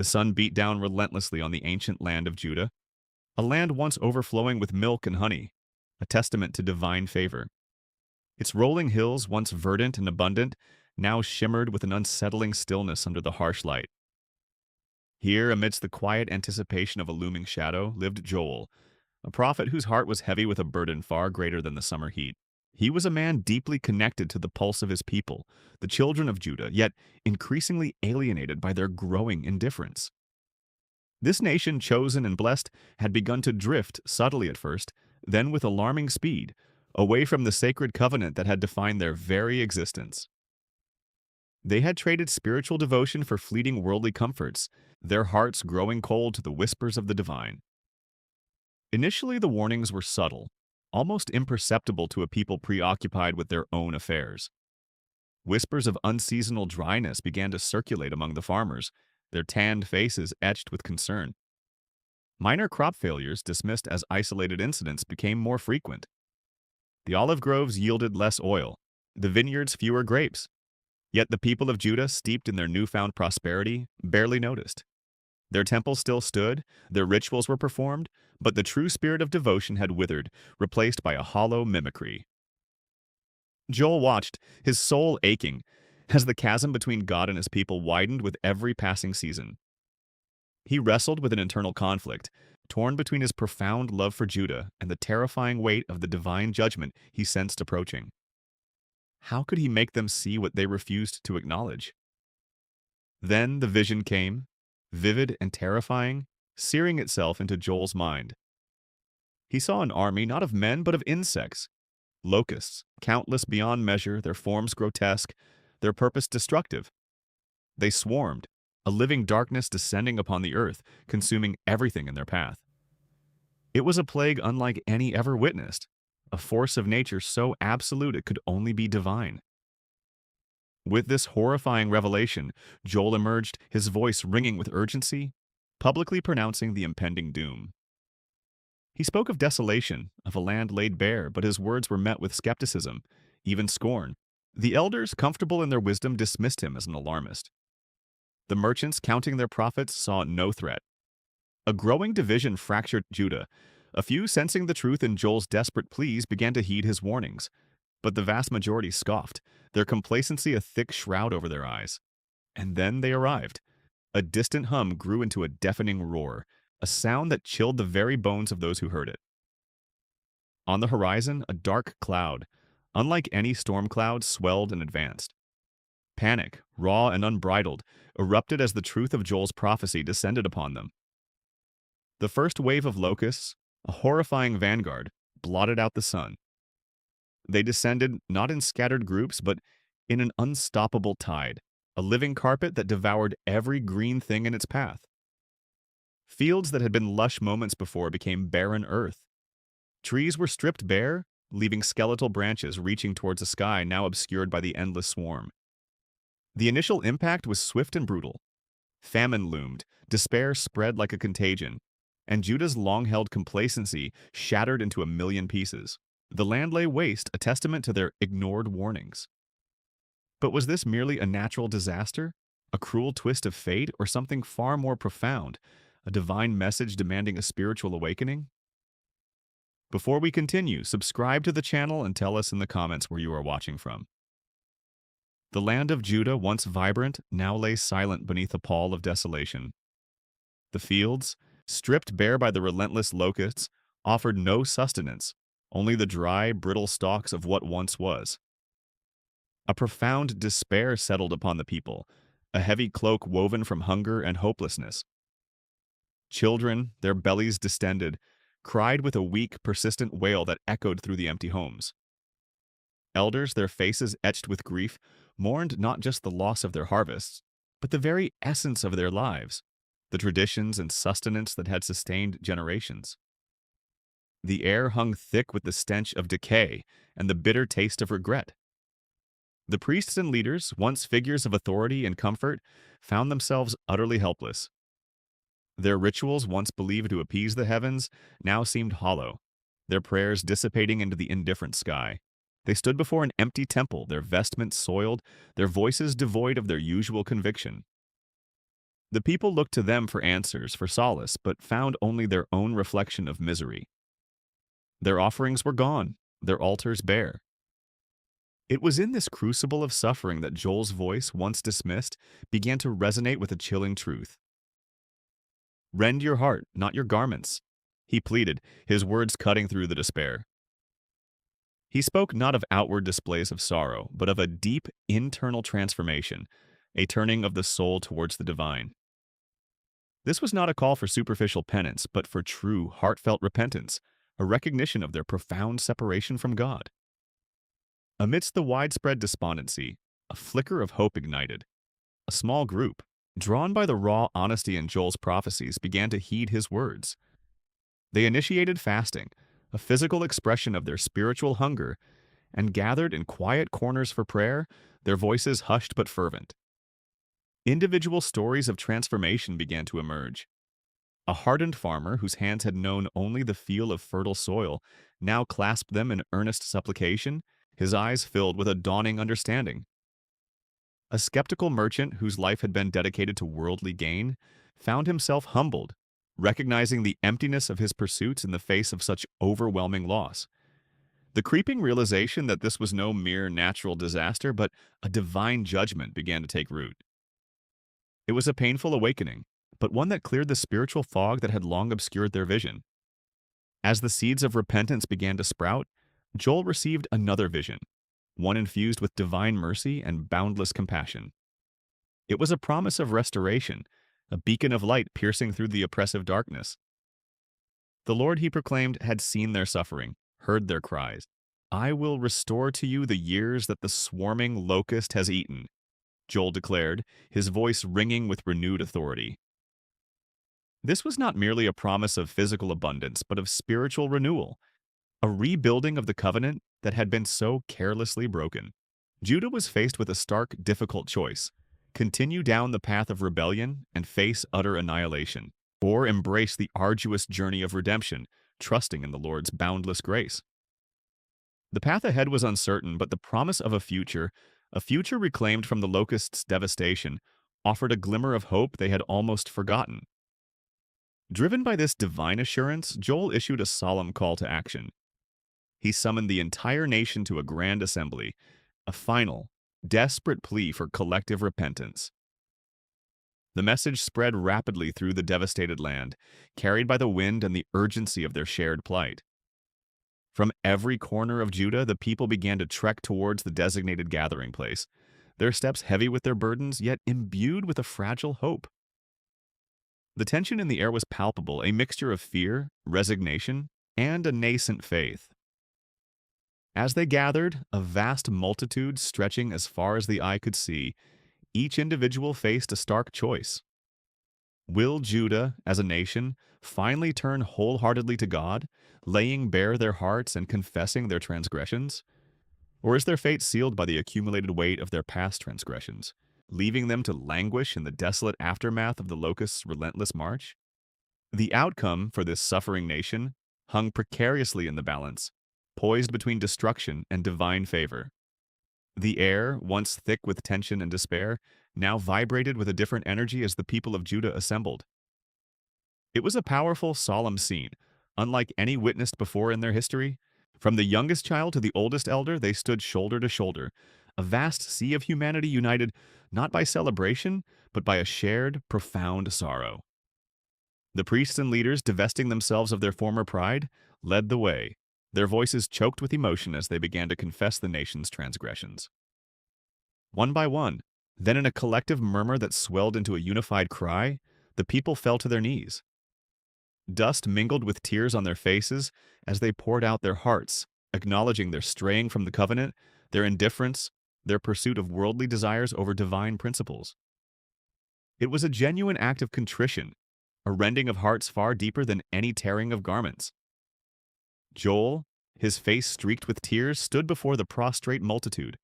The sun beat down relentlessly on the ancient land of Judah, a land once overflowing with milk and honey, a testament to divine favor. Its rolling hills, once verdant and abundant, now shimmered with an unsettling stillness under the harsh light. Here, amidst the quiet anticipation of a looming shadow, lived Joel, a prophet whose heart was heavy with a burden far greater than the summer heat. He was a man deeply connected to the pulse of his people, the children of Judah, yet increasingly alienated by their growing indifference. This nation, chosen and blessed, had begun to drift subtly at first, then with alarming speed, away from the sacred covenant that had defined their very existence. They had traded spiritual devotion for fleeting worldly comforts, their hearts growing cold to the whispers of the divine. Initially, the warnings were subtle, almost imperceptible to a people preoccupied with their own affairs. Whispers of unseasonal dryness began to circulate among the farmers, their tanned faces etched with concern. Minor crop failures, dismissed as isolated incidents, became more frequent. The olive groves yielded less oil, the vineyards fewer grapes. Yet the people of Judah, steeped in their newfound prosperity, barely noticed. Their temples still stood, their rituals were performed, but the true spirit of devotion had withered, replaced by a hollow mimicry. Joel watched, his soul aching, as the chasm between God and his people widened with every passing season. He wrestled with an internal conflict, torn between his profound love for Judah and the terrifying weight of the divine judgment he sensed approaching. How could he make them see what they refused to acknowledge? Then the vision came, vivid and terrifying, searing itself into Joel's mind. He saw an army not of men but of insects, locusts, countless beyond measure, their forms grotesque, their purpose destructive. They swarmed, a living darkness descending upon the earth, consuming everything in their path. It was a plague unlike any ever witnessed, a force of nature so absolute it could only be divine. With this horrifying revelation, Joel emerged, his voice ringing with urgency, publicly pronouncing the impending doom. He spoke of desolation, of a land laid bare, but his words were met with skepticism, even scorn. The elders, comfortable in their wisdom, dismissed him as an alarmist. The merchants, counting their profits, saw no threat. A growing division fractured Judah. A few, sensing the truth in Joel's desperate pleas, began to heed his warnings. But the vast majority scoffed, their complacency a thick shroud over their eyes. And then they arrived. A distant hum grew into a deafening roar, a sound that chilled the very bones of those who heard it. On the horizon, a dark cloud, unlike any storm cloud, swelled and advanced. Panic, raw and unbridled, erupted as the truth of Joel's prophecy descended upon them. The first wave of locusts, a horrifying vanguard, blotted out the sun. They descended not in scattered groups, but in an unstoppable tide, a living carpet that devoured every green thing in its path. Fields that had been lush moments before became barren earth. Trees were stripped bare, leaving skeletal branches reaching towards a sky now obscured by the endless swarm. The initial impact was swift and brutal. Famine loomed, despair spread like a contagion, and Judah's long-held complacency shattered into a million pieces. The land lay waste, a testament to their ignored warnings. But was this merely a natural disaster, a cruel twist of fate, or something far more profound, a divine message demanding a spiritual awakening? Before we continue, subscribe to the channel and tell us in the comments where you are watching from. The land of Judah, once vibrant, now lay silent beneath a pall of desolation. The fields, stripped bare by the relentless locusts, offered no sustenance, only the dry, brittle stalks of what once was. A profound despair settled upon the people, a heavy cloak woven from hunger and hopelessness. Children, their bellies distended, cried with a weak, persistent wail that echoed through the empty homes. Elders, their faces etched with grief, mourned not just the loss of their harvests, but the very essence of their lives, the traditions and sustenance that had sustained generations. The air hung thick with the stench of decay and the bitter taste of regret. The priests and leaders, once figures of authority and comfort, found themselves utterly helpless. Their rituals, once believed to appease the heavens, now seemed hollow, their prayers dissipating into the indifferent sky. They stood before an empty temple, their vestments soiled, their voices devoid of their usual conviction. The people looked to them for answers, for solace, but found only their own reflection of misery. Their offerings were gone, their altars bare. It was in this crucible of suffering that Joel's voice, once dismissed, began to resonate with a chilling truth. "Rend your heart, not your garments," he pleaded, his words cutting through the despair. He spoke not of outward displays of sorrow, but of a deep internal transformation, a turning of the soul towards the divine. This was not a call for superficial penance, but for true, heartfelt repentance, a recognition of their profound separation from God. Amidst the widespread despondency, a flicker of hope ignited. A small group, drawn by the raw honesty in Joel's prophecies, began to heed his words. They initiated fasting, a physical expression of their spiritual hunger, and gathered in quiet corners for prayer, their voices hushed but fervent. Individual stories of transformation began to emerge. A hardened farmer whose hands had known only the feel of fertile soil now clasped them in earnest supplication, his eyes filled with a dawning understanding. A skeptical merchant whose life had been dedicated to worldly gain found himself humbled, recognizing the emptiness of his pursuits in the face of such overwhelming loss. The creeping realization that this was no mere natural disaster, but a divine judgment began to take root. It was a painful awakening, but one that cleared the spiritual fog that had long obscured their vision. As the seeds of repentance began to sprout, Joel received another vision, one infused with divine mercy and boundless compassion. It was a promise of restoration, a beacon of light piercing through the oppressive darkness. The Lord, he proclaimed, had seen their suffering, heard their cries. "I will restore to you the years that the swarming locust has eaten," Joel declared, his voice ringing with renewed authority. This was not merely a promise of physical abundance, but of spiritual renewal, a rebuilding of the covenant that had been so carelessly broken. Judah was faced with a stark, difficult choice: continue down the path of rebellion and face utter annihilation, or embrace the arduous journey of redemption, trusting in the Lord's boundless grace. The path ahead was uncertain, but the promise of a future reclaimed from the locusts' devastation, offered a glimmer of hope they had almost forgotten. Driven by this divine assurance, Joel issued a solemn call to action. He summoned the entire nation to a grand assembly, a final, desperate plea for collective repentance. The message spread rapidly through the devastated land, carried by the wind and the urgency of their shared plight. From every corner of Judah, the people began to trek towards the designated gathering place, their steps heavy with their burdens, yet imbued with a fragile hope. The tension in the air was palpable, a mixture of fear, resignation, and a nascent faith. As they gathered, a vast multitude stretching as far as the eye could see, each individual faced a stark choice. Will Judah, as a nation, finally turn wholeheartedly to God, laying bare their hearts and confessing their transgressions? Or is their fate sealed by the accumulated weight of their past transgressions, leaving them to languish in the desolate aftermath of the locusts' relentless march? The outcome for this suffering nation hung precariously in the balance, poised between destruction and divine favor. The air, once thick with tension and despair, now vibrated with a different energy as the people of Judah assembled. It was a powerful, solemn scene, unlike any witnessed before in their history. From the youngest child to the oldest elder, they stood shoulder to shoulder, a vast sea of humanity united not by celebration, but by a shared, profound sorrow. The priests and leaders, divesting themselves of their former pride, led the way, their voices choked with emotion as they began to confess the nation's transgressions. One by one, then in a collective murmur that swelled into a unified cry, the people fell to their knees. Dust mingled with tears on their faces as they poured out their hearts, acknowledging their straying from the covenant, their indifference, their pursuit of worldly desires over divine principles. It was a genuine act of contrition, a rending of hearts far deeper than any tearing of garments. Joel, his face streaked with tears, stood before the prostrate multitude.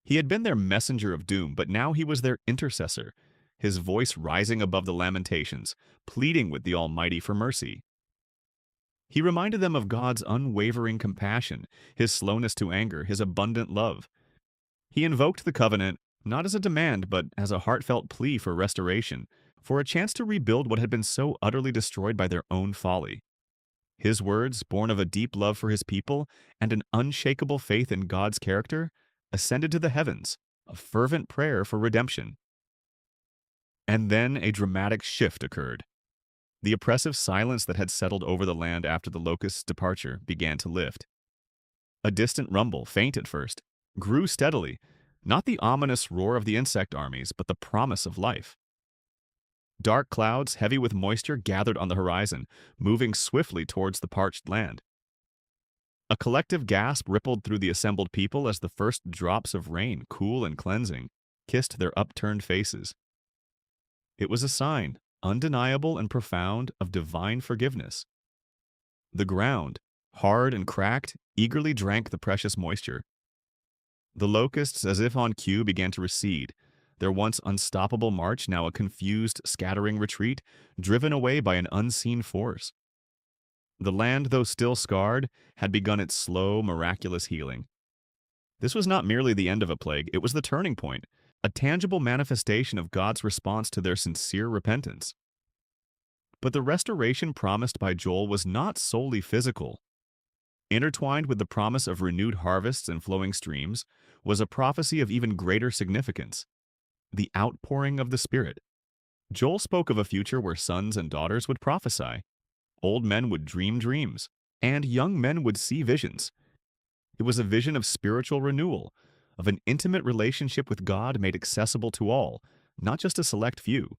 He had been their messenger of doom, but now he was their intercessor, his voice rising above the lamentations, pleading with the Almighty for mercy. He reminded them of God's unwavering compassion, his slowness to anger, his abundant love. He invoked the covenant, not as a demand, but as a heartfelt plea for restoration, for a chance to rebuild what had been so utterly destroyed by their own folly. His words, born of a deep love for his people and an unshakable faith in God's character, ascended to the heavens, a fervent prayer for redemption. And then a dramatic shift occurred. The oppressive silence that had settled over the land after the locusts' departure began to lift. A distant rumble, faint at first, grew steadily, not the ominous roar of the insect armies, but the promise of life. Dark clouds, heavy with moisture, gathered on the horizon, moving swiftly towards the parched land. A collective gasp rippled through the assembled people as the first drops of rain, cool and cleansing, kissed their upturned faces. It was a sign, undeniable and profound, of divine forgiveness. The ground, hard and cracked, eagerly drank the precious moisture. The locusts, as if on cue, began to recede, their once unstoppable march now a confused, scattering retreat, driven away by an unseen force. The land, though still scarred, had begun its slow, miraculous healing. This was not merely the end of a plague, it was the turning point, a tangible manifestation of God's response to their sincere repentance. But the restoration promised by Joel was not solely physical. Intertwined with the promise of renewed harvests and flowing streams was a prophecy of even greater significance: the outpouring of the Spirit. Joel spoke of a future where sons and daughters would prophesy, old men would dream dreams, and young men would see visions. It was a vision of spiritual renewal, of an intimate relationship with God made accessible to all, not just a select few.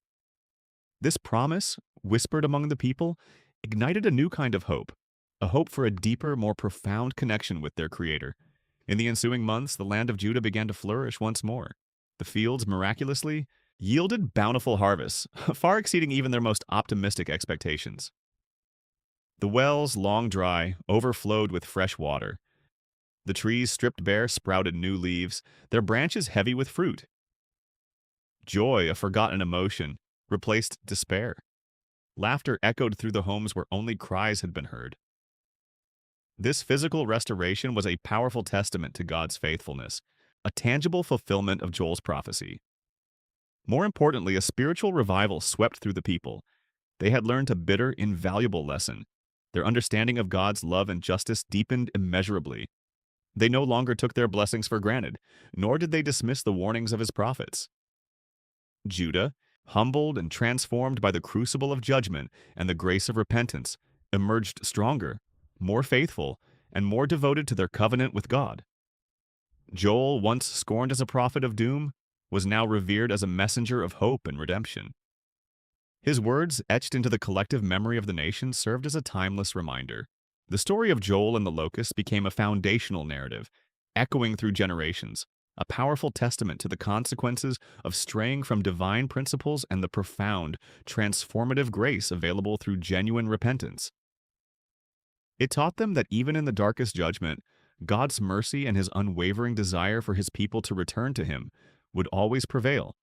This promise, whispered among the people, ignited a new kind of hope, a hope for a deeper, more profound connection with their Creator. In the ensuing months, the land of Judah began to flourish once more. The fields, miraculously, yielded bountiful harvests, far exceeding even their most optimistic expectations. The wells, long dry, overflowed with fresh water. The trees, stripped bare, sprouted new leaves, their branches heavy with fruit. Joy, a forgotten emotion, replaced despair. Laughter echoed through the homes where only cries had been heard. This physical restoration was a powerful testament to God's faithfulness, a tangible fulfillment of Joel's prophecy. More importantly, a spiritual revival swept through the people. They had learned a bitter, invaluable lesson. Their understanding of God's love and justice deepened immeasurably. They no longer took their blessings for granted, nor did they dismiss the warnings of his prophets. Judah, humbled and transformed by the crucible of judgment and the grace of repentance, emerged stronger, more faithful, and more devoted to their covenant with God. Joel, once scorned as a prophet of doom, was now revered as a messenger of hope and redemption. His words, etched into the collective memory of the nation, served as a timeless reminder. The story of Joel and the locusts became a foundational narrative, echoing through generations, a powerful testament to the consequences of straying from divine principles and the profound, transformative grace available through genuine repentance. It taught them that even in the darkest judgment, God's mercy and his unwavering desire for his people to return to him would always prevail,